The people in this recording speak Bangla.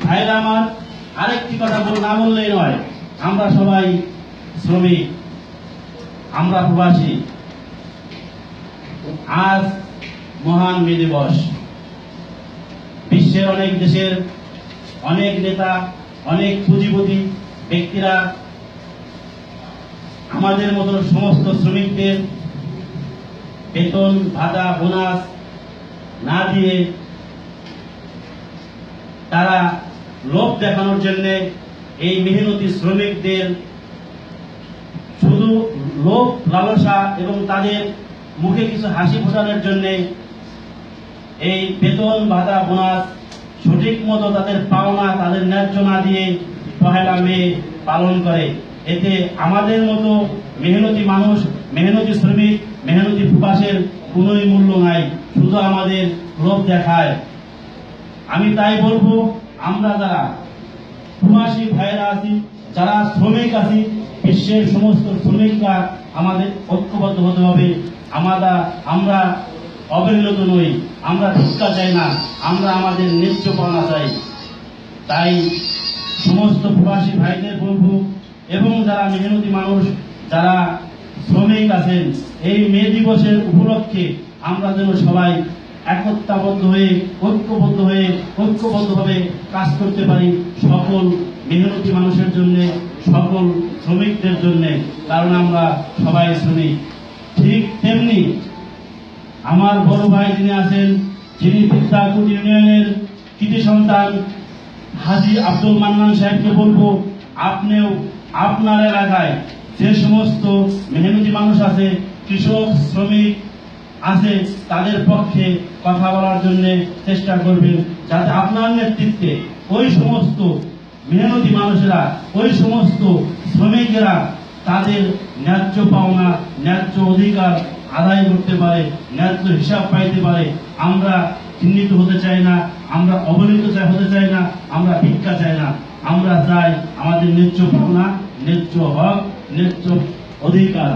ভাইরা আমার, আরেকটি কথা না বললেই নয়, আমরা সবাই শ্রমিক, আমরা প্রবাসী। আজ মহান মে দিবস। বিশ্বের অনেক দেশের অনেক নেতা, অনেক পুঁজিপতি ব্যক্তিরা আমাদের মতো সমস্ত শ্রমিকদের বেতন ভাতা বোনাস না দিয়ে তারা লোভ দেখানোর জন্য এই মেহনতি শ্রমিকদের শুধু লোভ লালসা এবং তাদের মুখে কিছু হাসি ফোটানোর জন্য এই বেতন ভাতা বোনাস সঠিক মতো তাদের পাওনা তাদের ন্যায্য না দিয়ে পহেলা মে পালন করে। এতে আমাদের মতো মেহনতি মানুষ, মেহনতি শ্রমিক, মেহনতি প্রবাসের কোনোই মূল্য নাই, শুধু আমাদের লোভ দেখায়। আমি তাই বলবো, আমরা যারা প্রবাসী ভাইরা আছি, যারা শ্রমিক আছি, বিশ্বের সমস্ত শ্রমিকরা আমাদের ঐক্যবদ্ধ হতে হবে। আমরা অবহেলিত নই, আমরা ভিক্ষা চাই না, আমরা আমাদের ন্যায্য পাওনা চাই। তাই সমস্ত প্রবাসী ভাইদের বলবো এবং যারা মেহনতি মানুষ, যারা শ্রমিক আছেন, এই মে দিবসের উপলক্ষে আমরা যেন সবাই একতাবদ্ধ হয়ে ঐক্যবদ্ধভাবে কাজ করতে পারি, সকল মেহনতি মানুষের জন্য, সকল শ্রমিকদের জন্য, কারণ আমরা সবাই শ্রমিক। ঠিক তেমনি আমার বড় ভাই যিনি আছেন, যিনি বিদ্যাকুট ইউনিয়নের কৃতি সন্তান হাজী আব্দুল মান্নান সাহেবকে বলবো, আপনিও আপনার এলাকায় যে সমস্ত মেহনতি মানুষ আছে, কৃষক শ্রমিক আছে, তাদের পক্ষে কথা বলার জন্য চেষ্টা করবেন, যাতে আপনার নেতৃত্বে ওই সমস্ত মেহনতি মানুষেরা, ওই সমস্ত শ্রমিকেরা তাদের ন্যায্য পাওনা, ন্যায্য অধিকার আদায় করতে পারে, ন্যায্য হিসাব পাইতে পারে। আমরা চিহ্নিত হতে চাই না, আমরা অবহেলিত হতে চাই না, আমরা ভিক্ষা চাই না, আমরা চাই আমাদের ন্যায্য পাওনা, ন্যায্য হক, ন্যায্য অধিকার।